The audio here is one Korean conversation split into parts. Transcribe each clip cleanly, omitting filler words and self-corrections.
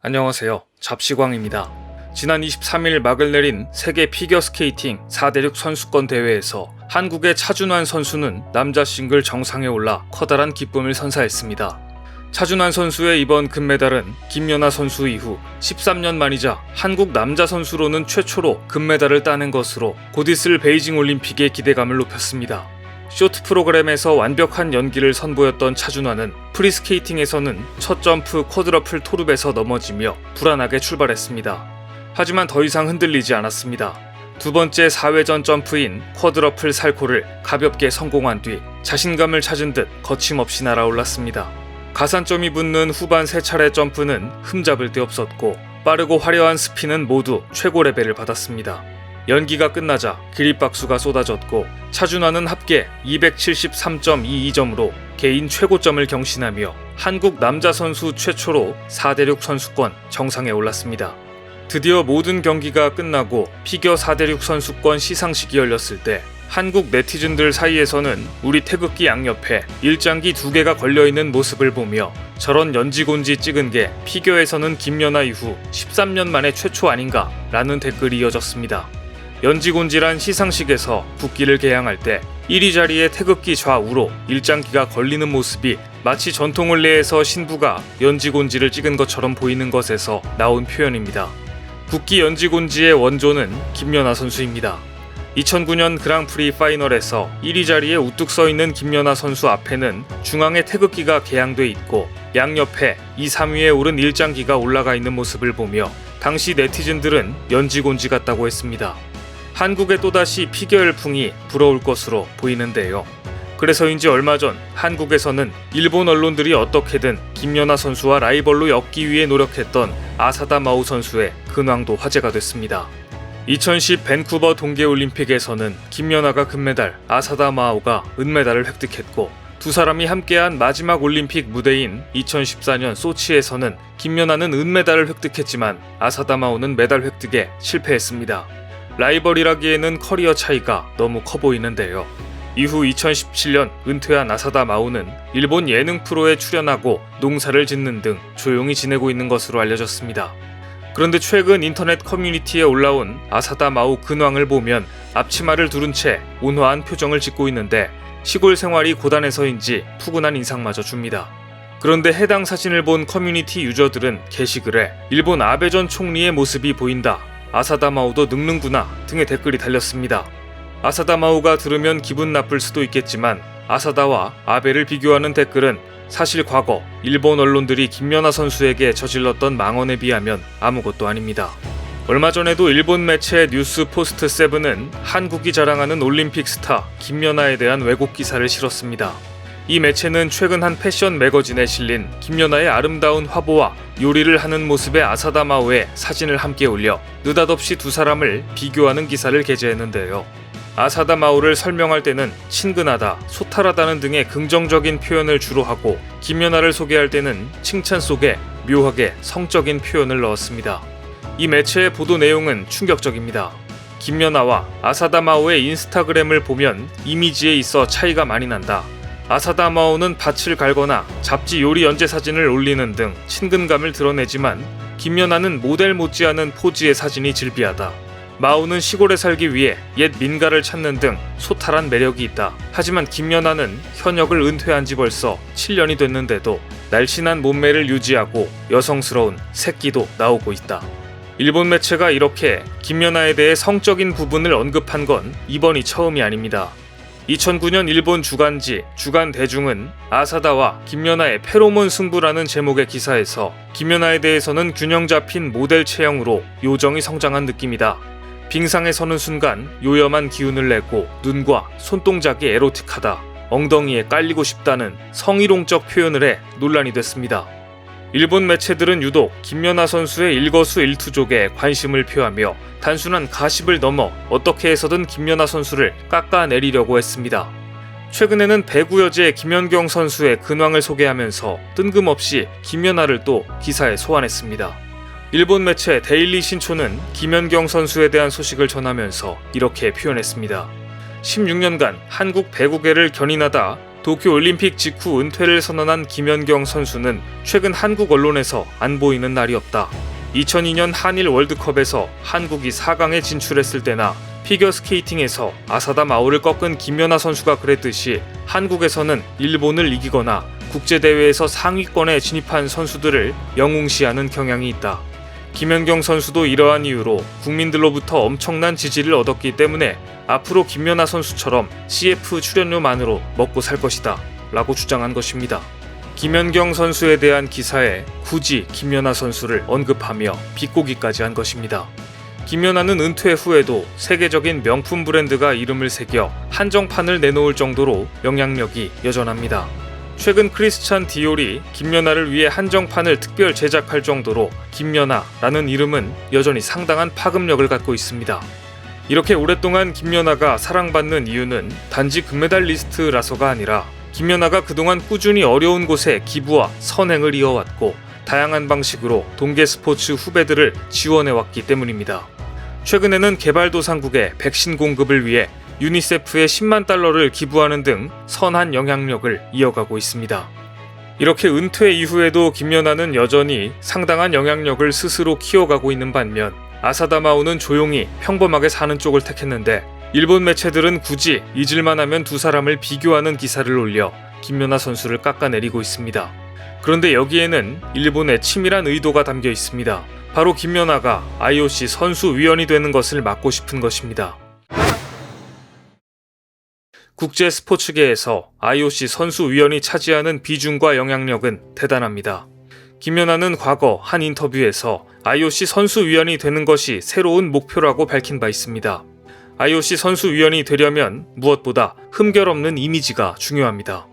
안녕하세요. 잡시광입니다. 지난 23일 막을 내린 세계 피겨스케이팅 4대6 선수권 대회에서 한국의 차준환 선수는 남자 싱글 정상에 올라 커다란 기쁨을 선사했습니다. 차준환 선수의 이번 금메달은 김연아 선수 이후 13년 만이자 한국 남자 선수로는 최초로 금메달을 따낸 것으로 곧 있을 베이징 올림픽의 기대감을 높였습니다. 쇼트 프로그램에서 완벽한 연기를 선보였던 차준환은 프리스케이팅에서는 첫 점프 쿼드러플 토룹에서 넘어지며 불안하게 출발했습니다. 하지만 더 이상 흔들리지 않았습니다. 두 번째 4회전 점프인 쿼드러플 살코를 가볍게 성공한 뒤 자신감을 찾은 듯 거침없이 날아올랐습니다. 가산점이 붙는 후반 3차례 점프는 흠잡을 데 없었고 빠르고 화려한 스피는 모두 최고 레벨을 받았습니다. 연기가 끝나자 기립박수가 쏟아졌고 차준환은 합계 273.22점으로 개인 최고점을 경신하며 한국 남자 선수 최초로 4대6 선수권 정상에 올랐습니다. 드디어 모든 경기가 끝나고 피겨 4대6 선수권 시상식이 열렸을 때 한국 네티즌들 사이에서는 우리 태극기 양옆에 일장기 2개가 걸려있는 모습을 보며 저런 연지곤지 찍은 게 피겨에서는 김연아 이후 13년 만에 최초 아닌가 라는 댓글이 이어졌습니다. 연지곤지란 시상식에서 국기를 개양할 때 1위 자리에 태극기 좌우로 일장기가 걸리는 모습이 마치 전통을례에서 신부가 연지곤지를 찍은 것처럼 보이는 것에서 나온 표현입니다. 국기 연지곤지의 원조는 김연아 선수입니다. 2009년 그랑프리 파이널에서 1위 자리에 우뚝 서있는 김연아 선수 앞에는 중앙에 태극기가 개양돼 있고 양옆에 2, 3위에 오른 일장기가 올라가 있는 모습을 보며 당시 네티즌들은 연지곤지 같다고 했습니다. 한국의 또다시 피겨 열풍이 불어올 것으로 보이는데요. 그래서인지 얼마 전 한국에서는 일본 언론들이 어떻게든 김연아 선수와 라이벌로 엮기 위해 노력했던 아사다 마오 선수의 근황도 화제가 됐습니다. 2010 밴쿠버 동계올림픽에서는 김연아가 금메달, 아사다 마오가 은메달을 획득했고 두 사람이 함께한 마지막 올림픽 무대인 2014년 소치에서는 김연아는 은메달을 획득했지만 아사다 마오는 메달 획득에 실패했습니다. 라이벌이라기에는 커리어 차이가 너무 커 보이는데요. 이후 2017년 은퇴한 아사다 마오는 일본 예능 프로에 출연하고 농사를 짓는 등 조용히 지내고 있는 것으로 알려졌습니다. 그런데 최근 인터넷 커뮤니티에 올라온 아사다 마오 근황을 보면 앞치마를 두른 채 온화한 표정을 짓고 있는데 시골 생활이 고단해서인지 푸근한 인상마저 줍니다. 그런데 해당 사진을 본 커뮤니티 유저들은 게시글에 일본 아베 전 총리의 모습이 보인다. 아사다 마오도 늙는구나 등의 댓글이 달렸습니다. 아사다 마오가 들으면 기분 나쁠 수도 있겠지만 아사다와 아베를 비교하는 댓글은 사실 과거 일본 언론들이 김연아 선수에게 저질렀던 망언에 비하면 아무것도 아닙니다. 얼마 전에도 일본 매체 뉴스 포스트 세븐은 한국이 자랑하는 올림픽 스타 김연아에 대한 왜곡 기사를 실었습니다. 이 매체는 최근 한 패션 매거진에 실린 김연아의 아름다운 화보와 요리를 하는 모습의 아사다 마오의 사진을 함께 올려 느닷없이 두 사람을 비교하는 기사를 게재했는데요. 아사다 마오를 설명할 때는 친근하다, 소탈하다는 등의 긍정적인 표현을 주로 하고 김연아를 소개할 때는 칭찬 속에 묘하게 성적인 표현을 넣었습니다. 이 매체의 보도 내용은 충격적입니다. 김연아와 아사다 마오의 인스타그램을 보면 이미지에 있어 차이가 많이 난다. 아사다 마오는 밭을 갈거나 잡지 요리 연재 사진을 올리는 등 친근감을 드러내지만 김연아는 모델 못지않은 포즈의 사진이 즐비하다. 마오는 시골에 살기 위해 옛 민가를 찾는 등 소탈한 매력이 있다. 하지만 김연아는 현역을 은퇴한 지 벌써 7년이 됐는데도 날씬한 몸매를 유지하고 여성스러운 새끼도 나오고 있다. 일본 매체가 이렇게 김연아에 대해 성적인 부분을 언급한 건 이번이 처음이 아닙니다. 2009년 일본 주간지 주간대중은 아사다와 김연아의 페로몬 승부라는 제목의 기사에서 김연아에 대해서는 균형 잡힌 모델 체형으로 요정이 성장한 느낌이다. 빙상에 서는 순간 요염한 기운을 내고 눈과 손동작이 에로틱하다. 엉덩이에 깔리고 싶다는 성희롱적 표현을 해 논란이 됐습니다. 일본 매체들은 유독 김연아 선수의 일거수일투족에 관심을 표하며 단순한 가십을 넘어 어떻게 해서든 김연아 선수를 깎아내리려고 했습니다. 최근에는 배구 여제 김연경 선수의 근황을 소개하면서 뜬금없이 김연아를 또 기사에 소환했습니다. 일본 매체 데일리 신초는 김연경 선수에 대한 소식을 전하면서 이렇게 표현했습니다. 16년간 한국 배구계를 견인하다 도쿄올림픽 직후 은퇴를 선언한 김연경 선수는 최근 한국 언론에서 안 보이는 날이 없다. 2002년 한일 월드컵에서 한국이 4강에 진출했을 때나 피겨스케이팅에서 아사다 마오를 꺾은 김연아 선수가 그랬듯이 한국에서는 일본을 이기거나 국제대회에서 상위권에 진입한 선수들을 영웅시하는 경향이 있다. 김연경 선수도 이러한 이유로 국민들로부터 엄청난 지지를 얻었기 때문에 앞으로 김연아 선수처럼 CF 출연료만으로 먹고 살 것이다 라고 주장한 것입니다. 김연경 선수에 대한 기사에 굳이 김연아 선수를 언급하며 비꼬기까지 한 것입니다. 김연아는 은퇴 후에도 세계적인 명품 브랜드가 이름을 새겨 한정판을 내놓을 정도로 영향력이 여전합니다. 최근 크리스찬 디올이 김연아를 위해 한정판을 특별 제작할 정도로 김연아라는 이름은 여전히 상당한 파급력을 갖고 있습니다. 이렇게 오랫동안 김연아가 사랑받는 이유는 단지 금메달리스트라서가 아니라 김연아가 그동안 꾸준히 어려운 곳에 기부와 선행을 이어왔고 다양한 방식으로 동계 스포츠 후배들을 지원해왔기 때문입니다. 최근에는 개발도상국의 백신 공급을 위해 유니세프에 10만 달러를 기부하는 등 선한 영향력을 이어가고 있습니다. 이렇게 은퇴 이후에도 김연아는 여전히 상당한 영향력을 스스로 키워가고 있는 반면 아사다마오는 조용히 평범하게 사는 쪽을 택했는데 일본 매체들은 굳이 잊을만 하면 두 사람을 비교하는 기사를 올려 김연아 선수를 깎아내리고 있습니다. 그런데 여기에는 일본의 치밀한 의도가 담겨 있습니다. 바로 김연아가 IOC 선수위원이 되는 것을 막고 싶은 것입니다. 국제 스포츠계에서 IOC 선수위원이 차지하는 비중과 영향력은 대단합니다. 김연아는 과거 한 인터뷰에서 IOC 선수위원이 되는 것이 새로운 목표라고 밝힌 바 있습니다. IOC 선수위원이 되려면 무엇보다 흠결 없는 이미지가 중요합니다.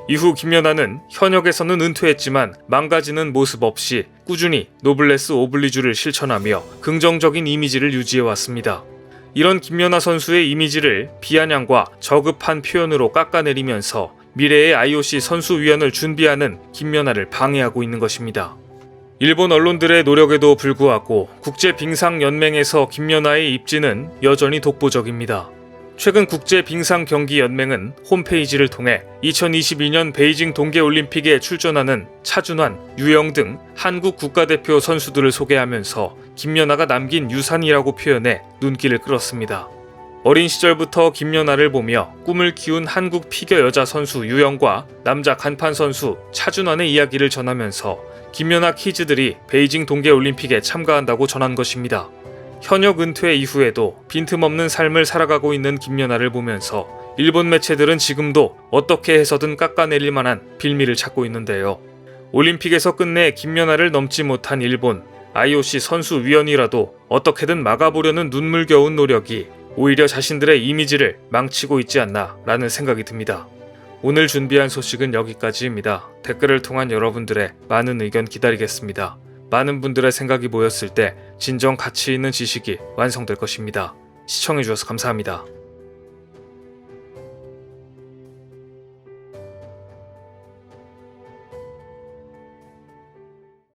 이후 김연아는 현역에서는 은퇴했지만 망가지는 모습 없이 꾸준히 노블레스 오블리주를 실천하며 긍정적인 이미지를 유지해왔습니다. 이런 김연아 선수의 이미지를 비아냥과 저급한 표현으로 깎아내리면서 미래의 IOC 선수위원을 준비하는 김연아를 방해하고 있는 것입니다. 일본 언론들의 노력에도 불구하고 국제빙상연맹에서 김연아의 입지는 여전히 독보적입니다. 최근 국제빙상경기연맹은 홈페이지를 통해 2022년 베이징 동계올림픽에 출전하는 차준환, 유영 등 한국 국가대표 선수들을 소개하면서 김연아가 남긴 유산이라고 표현해 눈길을 끌었습니다. 어린 시절부터 김연아를 보며 꿈을 키운 한국 피겨 여자 선수 유영과 남자 간판 선수 차준환의 이야기를 전하면서 김연아 키즈들이 베이징 동계올림픽에 참가한다고 전한 것입니다. 현역 은퇴 이후에도 빈틈없는 삶을 살아가고 있는 김연아를 보면서 일본 매체들은 지금도 어떻게 해서든 깎아내릴 만한 빌미를 찾고 있는데요. 올림픽에서 끝내 김연아를 넘지 못한 일본, IOC 선수위원이라도 어떻게든 막아보려는 눈물겨운 노력이 오히려 자신들의 이미지를 망치고 있지 않나 라는 생각이 듭니다. 오늘 준비한 소식은 여기까지입니다. 댓글을 통한 여러분들의 많은 의견 기다리겠습니다. 많은 분들의 생각이 모였을 때 진정 가치 있는 지식이 완성될 것입니다. 시청해주셔서 감사합니다.